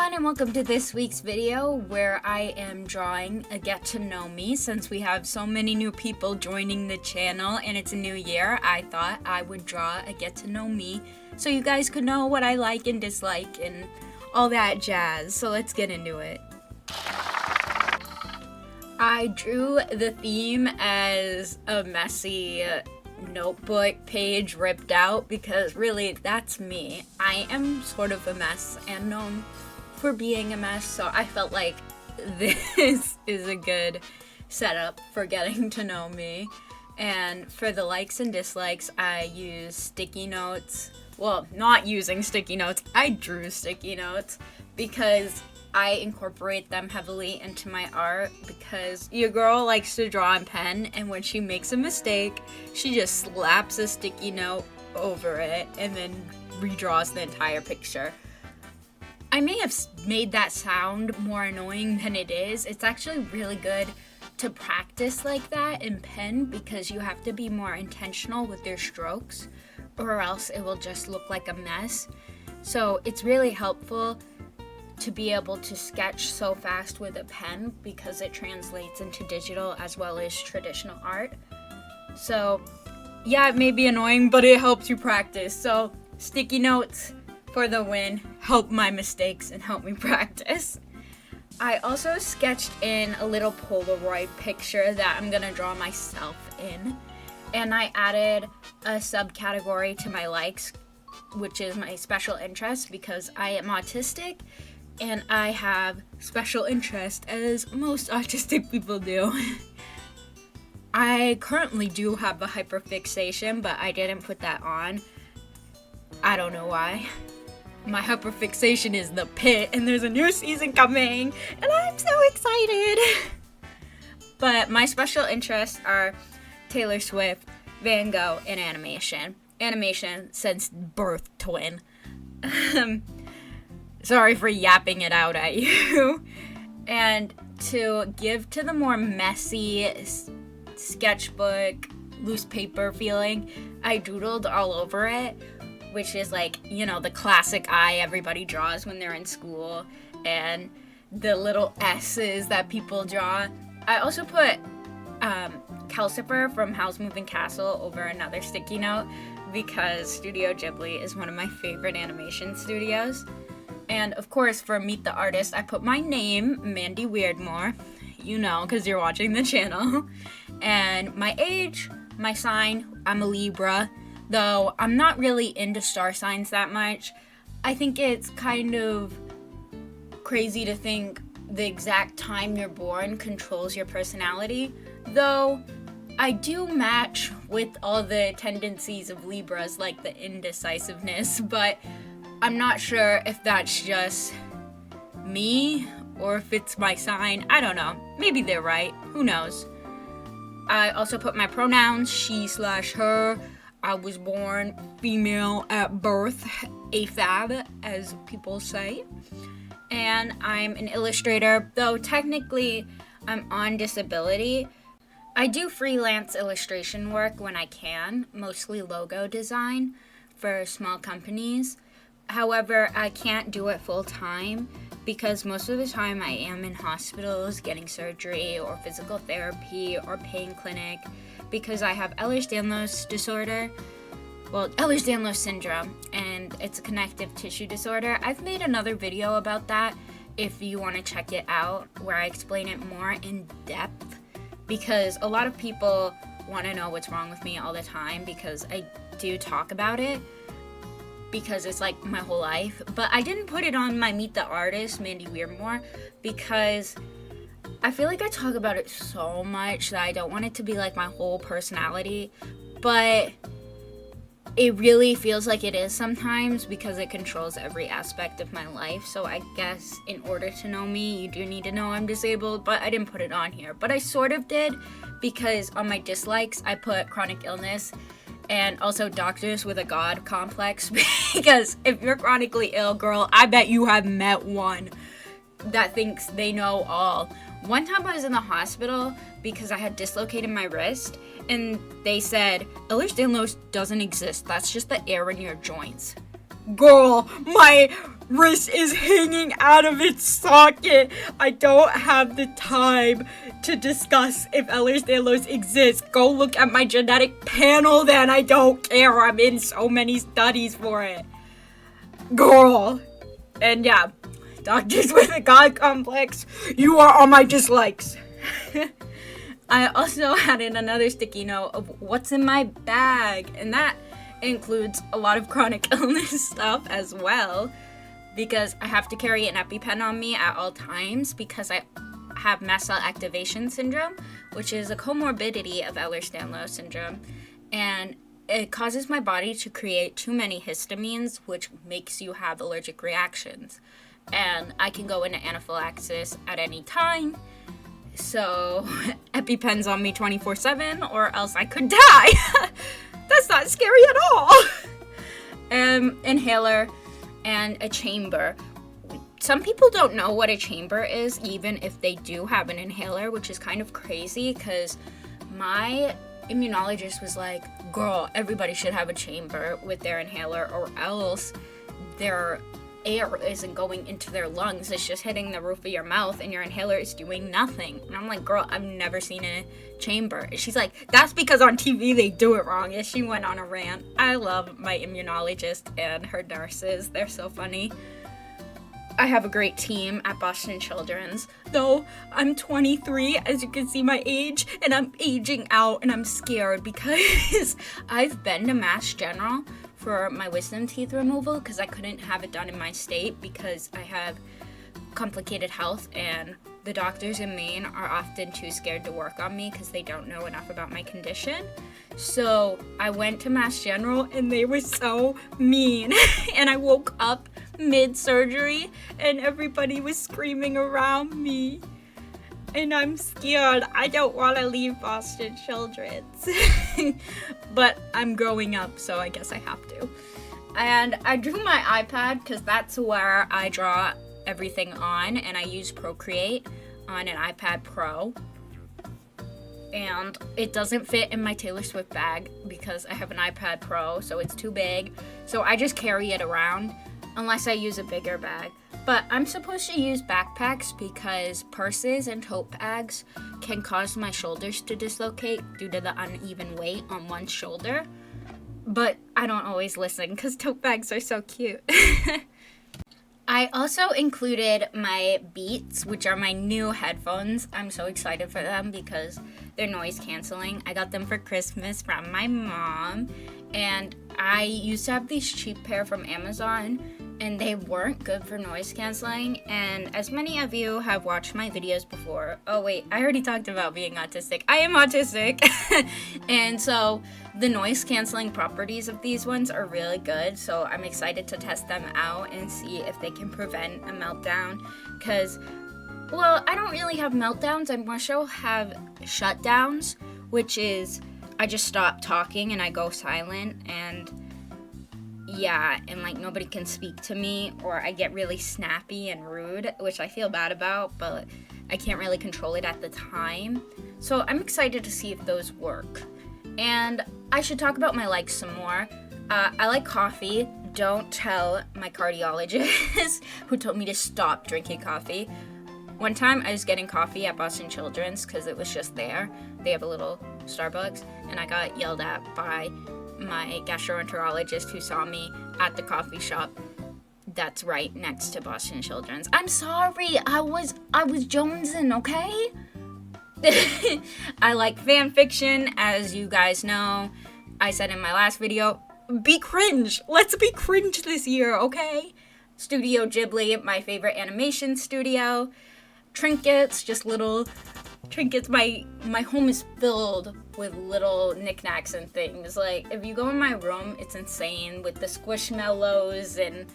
everyone, and welcome to this week's video where I am drawing a get to know me. Since we have so many new people joining the channel and it's a new year, I thought I would draw a get to know me so you guys could know what I like and dislike and all that jazz. So let's get into it. I drew the theme as a messy notebook page ripped out because really that's me. I am sort of a mess and known for being a mess, so I felt like this is a good setup for getting to know me. And for the likes and dislikes, I use sticky notes. Well, not using sticky notes, I drew sticky notes because I incorporate them heavily into my art because your girl likes to draw in pen, and when she makes a mistake, she just slaps a sticky note over it and then redraws the entire picture. I may have made that sound more annoying than it is. It's actually really good to practice like that in pen because you have to be more intentional with your strokes or else it will just look like a mess. So it's really helpful to be able to sketch so fast with a pen because it translates into digital as well as traditional art. So yeah, it may be annoying, but it helps you practice. So sticky notes for the win, help my mistakes and help me practice. I also sketched in a little Polaroid picture that I'm gonna draw myself in, and I added a subcategory to my likes, which is my special interest because I am autistic and I have special interest, as most autistic people do. I currently do have a hyperfixation, but I didn't put that on. I don't know why. My hyperfixation is the pit, and there's a new season coming, and I'm so excited. But my special interests are Taylor Swift, Van Gogh, and animation. Animation since birth, twin. Sorry for yapping it out at you. And to give to the more messy sketchbook, loose paper feeling, I doodled all over it, which is like, you know, the classic eye everybody draws when they're in school, and the little S's that people draw. I also put Calcifer from Howl's Moving Castle over another sticky note because Studio Ghibli is one of my favorite animation studios. And of course, for Meet the Artist, I put my name, Mandy Weirdmore, you know, because you're watching the channel, and my age, my sign, I'm a Libra, though I'm not really into star signs that much. I think it's kind of crazy to think the exact time you're born controls your personality, though I do match with all the tendencies of Libras, like the indecisiveness, but I'm not sure if that's just me or if it's my sign. I don't know. Maybe they're right. Who knows? I also put my pronouns, she/her. I was born female at birth, AFAB, as people say. And I'm an illustrator, though technically I'm on disability. I do freelance illustration work when I can, mostly logo design for small companies. However, I can't do it full time because most of the time I am in hospitals getting surgery or physical therapy or pain clinic because I have Ehlers-Danlos disorder, well, Ehlers-Danlos syndrome, and it's a connective tissue disorder. I've made another video about that if you want to check it out, where I explain it more in depth because a lot of people want to know what's wrong with me all the time because I do talk about it, because it's like my whole life. But I didn't put it on my Meet the Artist, Mandy Weirdmore, because I feel like I talk about it so much that I don't want it to be like my whole personality, but it really feels like it is sometimes because it controls every aspect of my life. So I guess in order to know me, you do need to know I'm disabled, but I didn't put it on here. But I sort of did because on my dislikes, I put chronic illness and also doctors with a god complex because if you're chronically ill, girl, I bet you have met one that thinks they know all. One time I was in the hospital because I had dislocated my wrist, and they said, Ehlers-Danlos doesn't exist, that's just the air in your joints. Girl, my wrist is hanging out of its socket. I don't have the time to discuss if Ehlers-Danlos exists. Go look at my genetic panel then. I don't care. I'm in so many studies for it. Girl. And yeah, doctors with a God complex, you are on my dislikes. I also added another sticky note of what's in my bag, and that includes a lot of chronic illness stuff as well, because I have to carry an EpiPen on me at all times because I have mast cell activation syndrome, which is a comorbidity of Ehlers-Danlos syndrome, and it causes my body to create too many histamines, which makes you have allergic reactions, and I can go into anaphylaxis at any time. So EpiPen's on me 24/7, or else I could die. That's not scary at all. Inhaler and a chamber. Some people don't know what a chamber is, even if they do have an inhaler, which is kind of crazy because my immunologist was like, girl, everybody should have a chamber with their inhaler or else their air isn't going into their lungs. It's just hitting the roof of your mouth and your inhaler is doing nothing. And I'm like, girl, I've never seen a chamber. And she's like, that's because on TV they do it wrong. And she went on a rant. I love my immunologist and her nurses. They're so funny. I have a great team at Boston Children's, though I'm 23, as you can see my age, and I'm aging out, and I'm scared because I've been to Mass General for my wisdom teeth removal because I couldn't have it done in my state because I have complicated health, and the doctors in Maine are often too scared to work on me because they don't know enough about my condition. So I went to Mass General, and they were so mean, and I woke up mid-surgery, and everybody was screaming around me, and I'm scared. I don't want to leave Boston Children's, but I'm growing up, so I guess I have to. And I drew my iPad because that's where I draw everything on, and I use Procreate on an iPad Pro, and it doesn't fit in my Taylor Swift bag because I have an iPad Pro, so it's too big, so I just carry it around unless I use a bigger bag. But I'm supposed to use backpacks because purses and tote bags can cause my shoulders to dislocate due to the uneven weight on one shoulder. But I don't always listen because tote bags are so cute. I also included my Beats, which are my new headphones. I'm so excited for them because they're noise canceling. I got them for Christmas from my mom, and I used to have these cheap pair from Amazon, and they weren't good for noise canceling. And as many of you have watched my videos before, oh wait, I already talked about being autistic. I am autistic. And so the noise canceling properties of these ones are really good. So I'm excited to test them out and see if they can prevent a meltdown. Because, well, I don't really have meltdowns. I more so have shutdowns, which is I just stop talking and I go silent, and yeah, and like nobody can speak to me, or I get really snappy and rude, which I feel bad about, but I can't really control it at the time. So I'm excited to see if those work. And I should talk about my likes some more. I like coffee. Don't tell my cardiologist who told me to stop drinking coffee. One time I was getting coffee at Boston Children's because it was just there. They have a little Starbucks, and I got yelled at by my gastroenterologist who saw me at the coffee shop that's right next to Boston Children's. I'm sorry, I was jonesing, okay? I like fan fiction, as you guys know. I said in my last video, be cringe. Let's be cringe this year, okay? Studio Ghibli, my favorite animation studio. Trinkets, just little trinkets. My home is filled with little knickknacks and things. Like, if you go in my room, it's insane with the Squishmallows and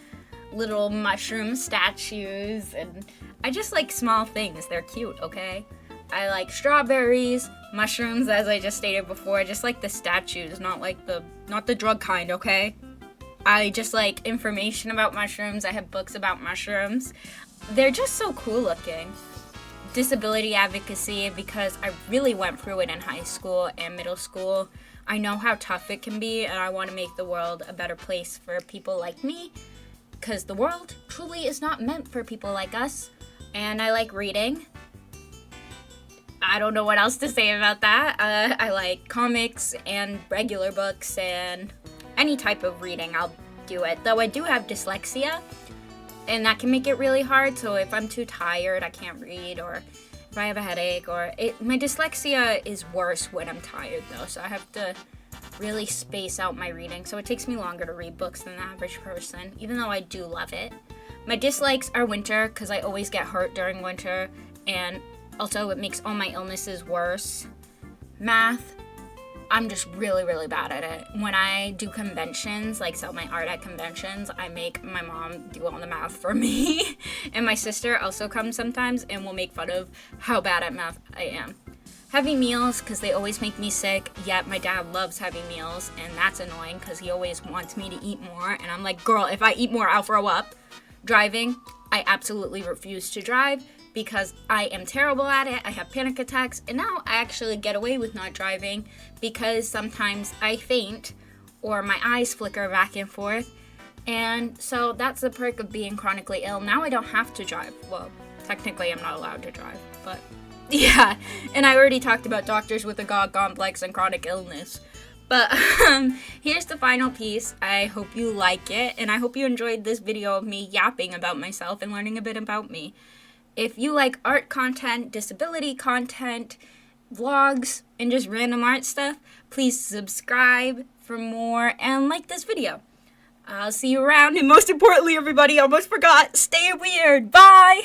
little mushroom statues, and I just like small things. They're cute, okay? I like strawberries, mushrooms, as I just stated before. I just like the statues, not the drug kind, okay? I just like information about mushrooms. I have books about mushrooms. They're just so cool looking. Disability advocacy, because I really went through it in high school and middle school. I know how tough it can be, and I want to make the world a better place for people like me, because the world truly is not meant for people like us. And I like reading. I don't know what else to say about that. I like comics and regular books and any type of reading, I'll do it. Though I do have dyslexia, and that can make it really hard. So if I'm too tired, I can't read, or if I have a headache, my dyslexia is worse when I'm tired though. So I have to really space out my reading. So it takes me longer to read books than the average person, even though I do love it. My dislikes are winter, because I always get hurt during winter, and also it makes all my illnesses worse. Math, I'm just really, really bad at it. When I do conventions, like sell my art at conventions, I make my mom do all the math for me. And my sister also comes sometimes and will make fun of how bad at math I am. Heavy meals, because they always make me sick, yet my dad loves heavy meals, and that's annoying because he always wants me to eat more, and I'm like, girl, if I eat more, I'll throw up. Driving, I absolutely refuse to drive because I am terrible at it. I have panic attacks, and now I actually get away with not driving because sometimes I faint or my eyes flicker back and forth, and so that's the perk of being chronically ill. Now I don't have to drive. Well, technically I'm not allowed to drive, but yeah, and I already talked about doctors with a God complex and chronic illness. But here's the final piece. I hope you like it, and I hope you enjoyed this video of me yapping about myself and learning a bit about me. If you like art content, disability content, vlogs, and just random art stuff, please subscribe for more and like this video. I'll see you around, and most importantly, everybody, I almost forgot, stay weird. Bye!